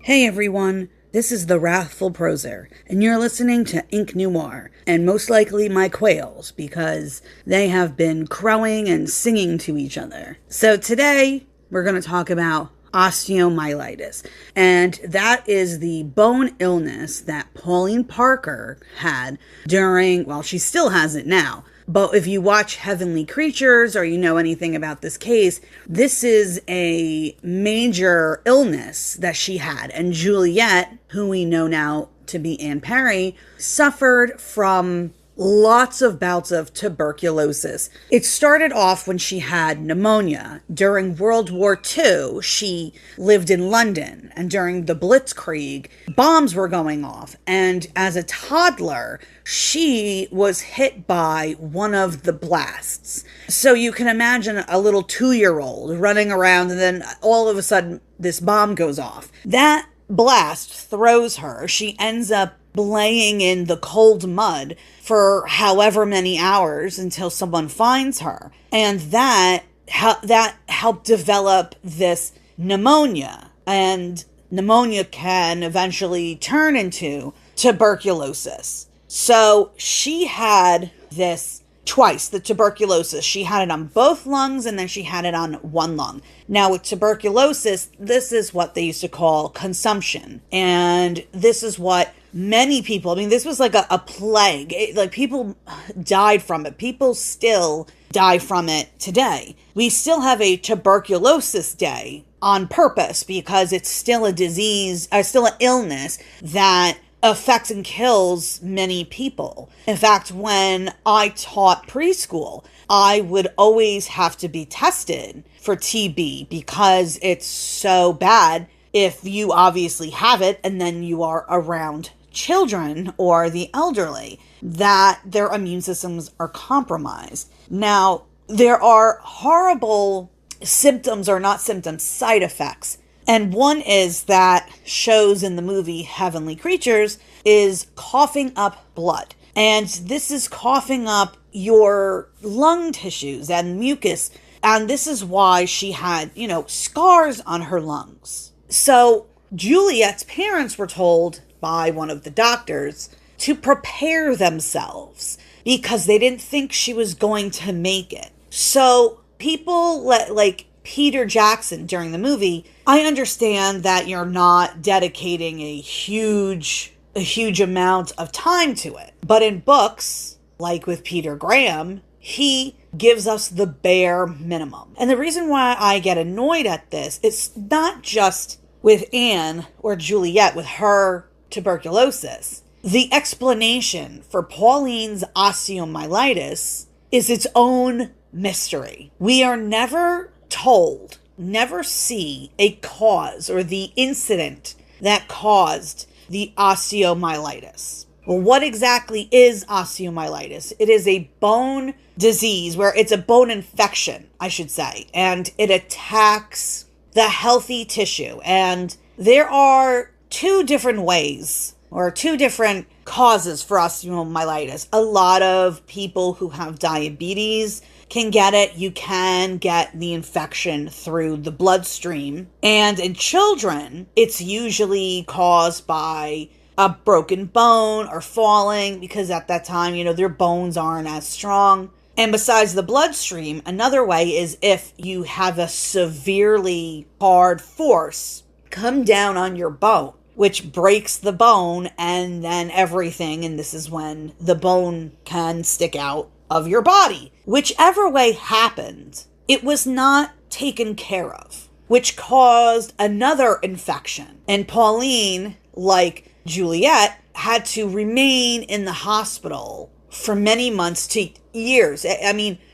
Hey everyone, this is the Wrathful Proser, and you're listening to Ink Noir, and most likely my quails, because they have been crowing and singing to each other. So today, we're going to talk about osteomyelitis, and that is the bone illness that Pauline Parker had during, well, she still has it now. But if you watch Heavenly Creatures or you know anything about this case, this is a major illness that she had. And Juliet, who we know now to be Anne Perry, suffered from lots of bouts of tuberculosis. It started off when she had pneumonia. During World War II, she lived in London, and during the Blitzkrieg, bombs were going off. And as a toddler, she was hit by one of the blasts. So you can imagine a little 2-year-old running around, and then all of a sudden, this bomb goes off. That blast throws her. She ends up laying in the cold mud for however many hours until someone finds her. And that helped develop this pneumonia. And pneumonia can eventually turn into tuberculosis. So she had this twice, the tuberculosis. She had it on both lungs and then she had it on one lung. Now with tuberculosis, this is what they used to call consumption. And this is what many people, this was like a plague. People died from it. People still die from it today. We still have a tuberculosis day on purpose because it's still a disease, still an illness that affects and kills many people. In fact, when I taught preschool, I would always have to be tested for TB because it's so bad if you obviously have it and then you are around children or the elderly, that their immune systems are compromised. Now, there are horrible symptoms, or not symptoms, side effects. And one is that shows in the movie Heavenly Creatures is coughing up blood. And this is coughing up your lung tissues and mucus. And this is why she had, scars on her lungs. So Juliet's parents were told by one of the doctors to prepare themselves because they didn't think she was going to make it. So people like Peter Jackson during the movie, I understand that you're not dedicating a huge amount of time to it. But in books, like with Peter Graham, he gives us the bare minimum. And the reason why I get annoyed at this, it's not just with Anne or Juliet with her tuberculosis. The explanation for Pauline's osteomyelitis is its own mystery. We are never told, never see a cause or the incident that caused the osteomyelitis. Well, what exactly is osteomyelitis? It is a bone disease where it's a bone infection, I should say, and it attacks the healthy tissue. And there are two different ways or two different causes for osteomyelitis. A lot of people who have diabetes can get it. You can get the infection through the bloodstream. And in children, it's usually caused by a broken bone or falling because at that time, their bones aren't as strong. And besides the bloodstream, another way is if you have a severely hard force come down on your bone, which breaks the bone and then everything. And this is when the bone can stick out of your body. Whichever way happened, it was not taken care of, which caused another infection. And Pauline, like Juliet, had to remain in the hospital for many months to years.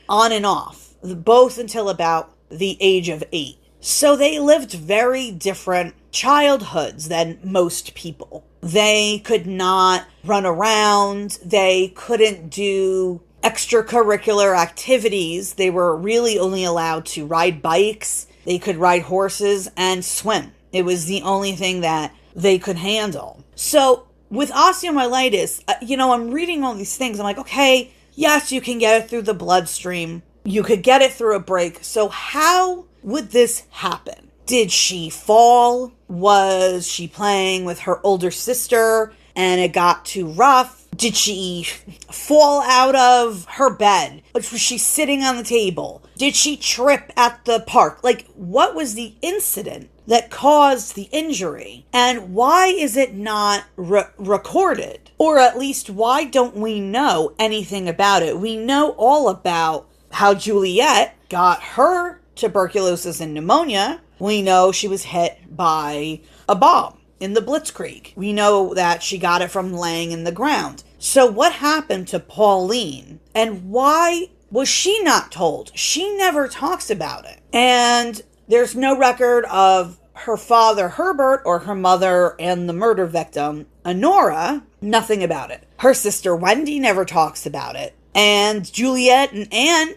On and off, both until about the age of 8. So they lived very different childhoods than most people. They could not run around. They couldn't do extracurricular activities. They were really only allowed to ride bikes. They could ride horses and swim. It was the only thing that they could handle. So with osteomyelitis, I'm reading all these things. I'm like, okay, yes, you can get it through the bloodstream. You could get it through a break. So how would this happen? Did she fall? Was she playing with her older sister and it got too rough? Did she fall out of her bed? Was she sitting on the table? Did she trip at the park? Like, what was the incident that caused the injury? And why is it not recorded? Or at least, why don't we know anything about it? We know all about how Juliet got her tuberculosis and pneumonia. We know she was hit by a bomb in the Blitzkrieg. We know that she got it from laying in the ground. So what happened to Pauline? And why was she not told? She never talks about it. And there's no record of her father, Herbert, or her mother and the murder victim, Honora. Nothing about it. Her sister, Wendy, never talks about it. And Juliet and Anne,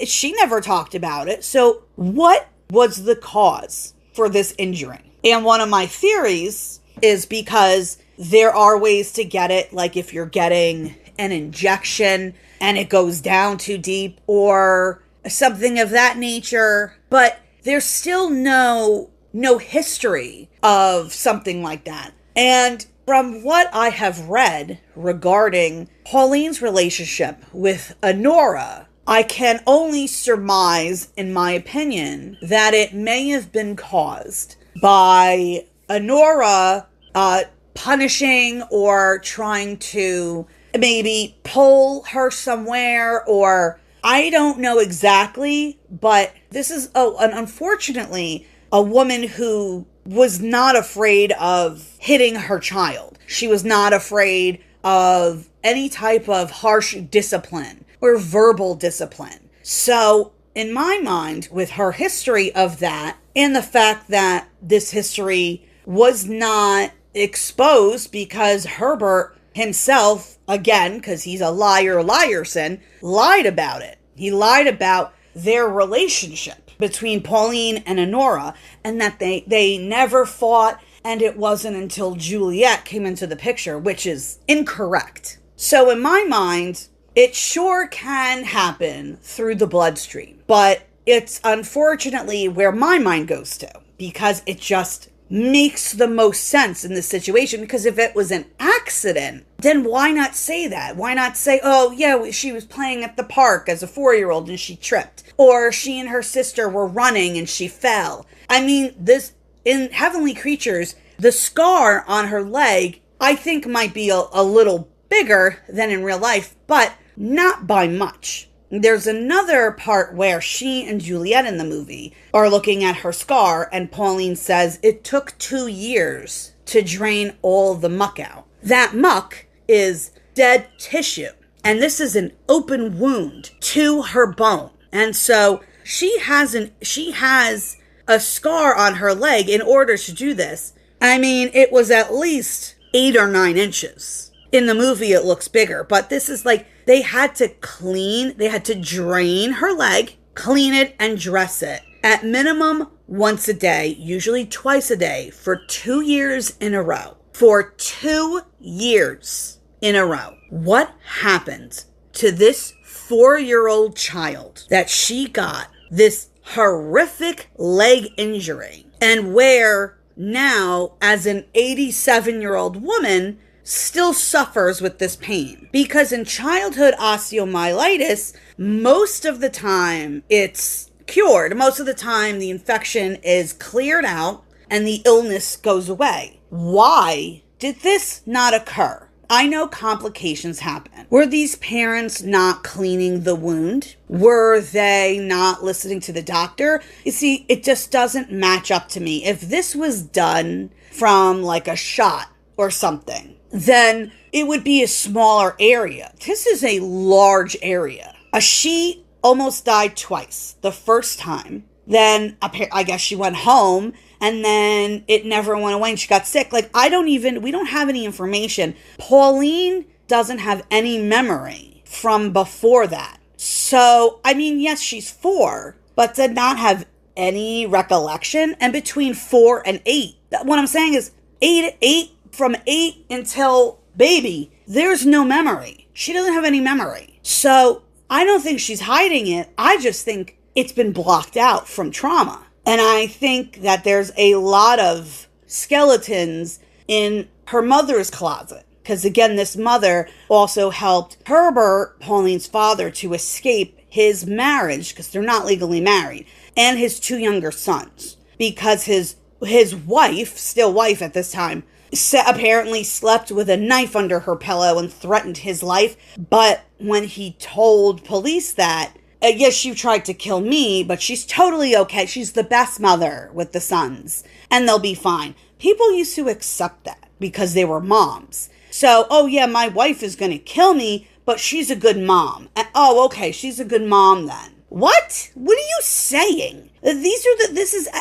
she never talked about it. So what was the cause for this injury? And one of my theories is because there are ways to get it, like if you're getting an injection and it goes down too deep or something of that nature, but there's still no history of something like that. And from what I have read regarding Pauline's relationship with Honora, I can only surmise, in my opinion, that it may have been caused by Honora punishing or trying to maybe pull her somewhere, or I don't know exactly, but this is unfortunately a woman who was not afraid of hitting her child. She was not afraid of any type of harsh discipline or verbal discipline. So in my mind, with her history of that, and the fact that this history was not exposed because Herbert himself, again, because he's a liarson, lied about it. He lied about their relationship between Pauline and Honora, and that they never fought, and it wasn't until Juliet came into the picture, which is incorrect. So in my mind, it sure can happen through the bloodstream, but it's unfortunately where my mind goes to, because it just makes the most sense in this situation. Because if it was an accident, then why not say that? Why not say, oh yeah, she was playing at the park as a 4-year-old and she tripped, or she and her sister were running and she fell. I mean, this, in Heavenly Creatures, the scar on her leg, I think might be a little bigger than in real life, but not by much. There's another part where she and Juliet in the movie are looking at her scar, and Pauline says it took 2 years to drain all the muck out. That muck is dead tissue, and this is an open wound to her bone. And so she has a scar on her leg in order to do this. I mean, it was at least 8 or 9 inches. In the movie, it looks bigger, but this is like, they had to drain her leg, clean it, and dress it. At minimum, once a day, usually twice a day, for 2 years in a row. For 2 years in a row. What happened to this 4-year-old child that she got this horrific leg injury, and where now, as an 87-year-old woman, still suffers with this pain? Because in childhood osteomyelitis, most of the time it's cured. Most of the time the infection is cleared out and the illness goes away. Why did this not occur? I know complications happen. Were these parents not cleaning the wound? Were they not listening to the doctor? You see, it just doesn't match up to me. If this was done from like a shot or something, then it would be a smaller area. This is a large area. She almost died twice. The first time, then I guess she went home, and then it never went away and she got sick. Like, we don't have any information. Pauline doesn't have any memory from before that. So, I mean, yes, she's 4, but did not have any recollection. And between 4 and 8, what I'm saying is from 8 until baby, there's no memory. She doesn't have any memory. So I don't think she's hiding it. I just think it's been blocked out from trauma. And I think that there's a lot of skeletons in her mother's closet. Because again, this mother also helped Herbert, Pauline's father, to escape his marriage, because they're not legally married, and his 2 younger sons. Because his wife, still wife at this time, apparently slept with a knife under her pillow and threatened his life. But when he told police that, yes, she tried to kill me, but she's totally okay. She's the best mother with the sons, and they'll be fine. People used to accept that because they were moms. So, oh yeah, my wife is going to kill me, but she's a good mom. And, oh, okay, she's a good mom then. What? What are you saying?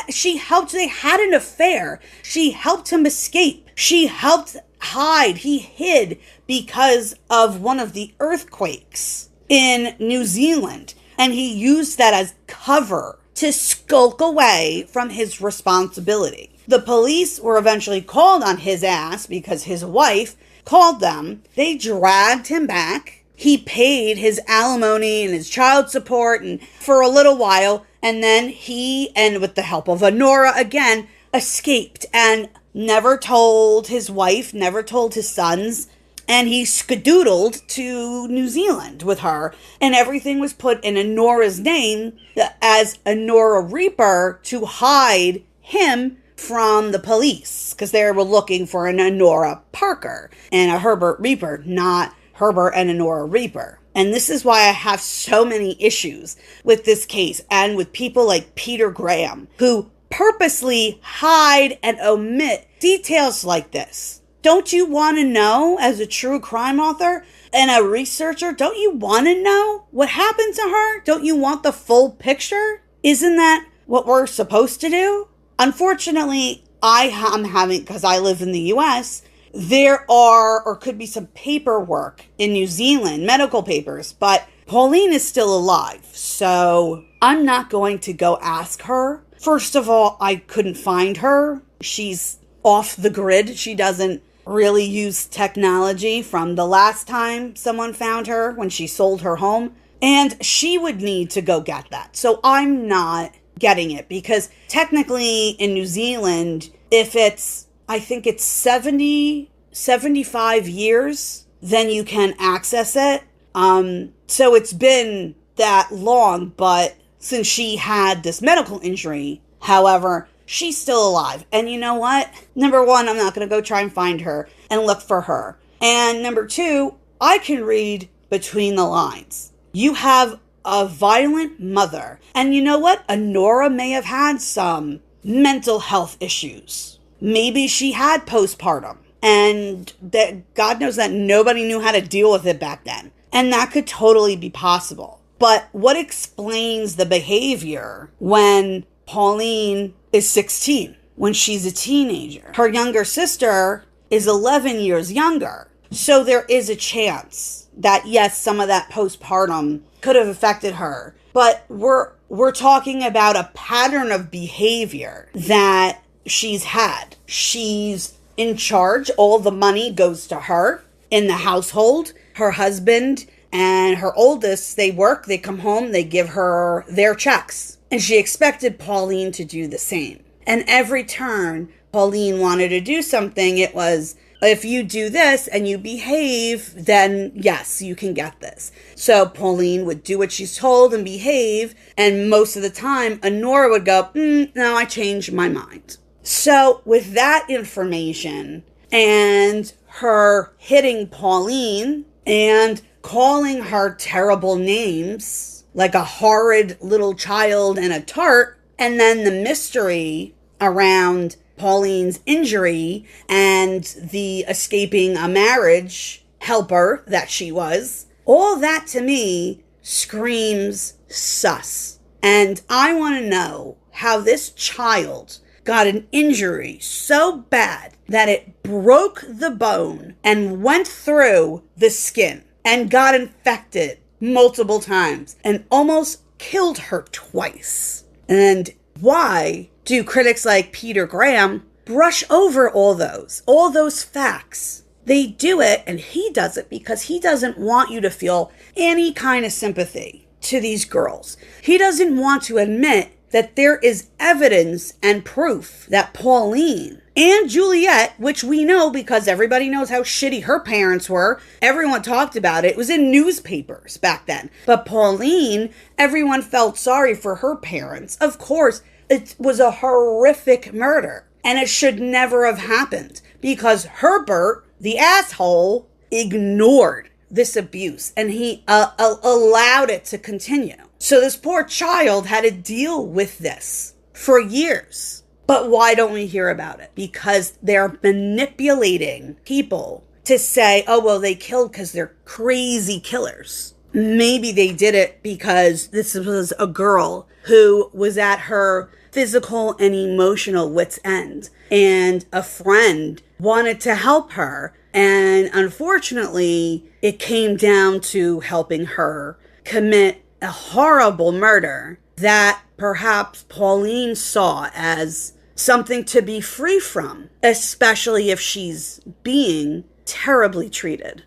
She helped, they had an affair. She helped him escape. She helped hide. He hid because of one of the earthquakes in New Zealand. And he used that as cover to skulk away from his responsibility. The police were eventually called on his ass because his wife called them. They dragged him back. He paid his alimony and his child support and for a little while. And then he, and with the help of Honora again, escaped and never told his wife, never told his sons. And he skedoodled to New Zealand with her. And everything was put in Honora's name as Honora Rieper to hide him from the police. Because they were looking for an Honora Parker and a Herbert Rieper, not Herbert and Honora Rieper. And this is why I have so many issues with this case and with people like Peter Graham, who purposely hide and omit details like this. Don't you want to know, as a true crime author and a researcher, don't you want to know what happened to her? Don't you want the full picture? Isn't that what we're supposed to do? Unfortunately, I am having, because I live in the US, there are, or could be some paperwork in New Zealand, medical papers, but Pauline is still alive. So I'm not going to go ask her. First of all, I couldn't find her. She's off the grid. She doesn't really use technology from the last time someone found her when she sold her home. And she would need to go get that. So I'm not getting it because technically in New Zealand, if it's, I think it's 75 years, then you can access it. So it's been that long, but since she had this medical injury, however, she's still alive. And you know what? Number one, I'm not going to go try and find her and look for her. And number two, I can read between the lines. You have a violent mother. And you know what? Honora may have had some mental health issues. Maybe she had postpartum. And that God knows that nobody knew how to deal with it back then. And that could totally be possible. But what explains the behavior when Pauline is 16, when she's a teenager? Her younger sister is 11 years younger. So there is a chance that, yes, some of that postpartum could have affected her. But we're talking about a pattern of behavior that she's had. She's in charge. All the money goes to her in the household. Her husband and her oldest, they work, they come home, they give her their checks. And she expected Pauline to do the same. And every turn Pauline wanted to do something, it was, if you do this and you behave, then yes, you can get this. So Pauline would do what she's told and behave. And most of the time, Honora would go, no, I changed my mind. So with that information and her hitting Pauline and calling her terrible names, like a horrid little child and a tart, and then the mystery around Pauline's injury and the escaping a marriage helper that she was, all that to me screams sus. And I want to know how this child got an injury so bad that it broke the bone and went through the skin and got infected multiple times and almost killed her twice. And why do critics like Peter Graham brush over all those facts? They do it, and he does it because he doesn't want you to feel any kind of sympathy to these girls. He doesn't want to admit that there is evidence and proof that Pauline and Juliet, which we know because everybody knows how shitty her parents were. Everyone talked about it. It was in newspapers back then. But Pauline, everyone felt sorry for her parents. Of course, it was a horrific murder. And it should never have happened because Herbert, the asshole, ignored this abuse and he allowed it to continue. So this poor child had to deal with this for years. But why don't we hear about it? Because they're manipulating people to say, oh, well, they killed because they're crazy killers. Maybe they did it because this was a girl who was at her physical and emotional wit's end. And a friend wanted to help her. And unfortunately, it came down to helping her commit a horrible murder that perhaps Pauline saw as something to be free from, especially if she's being terribly treated.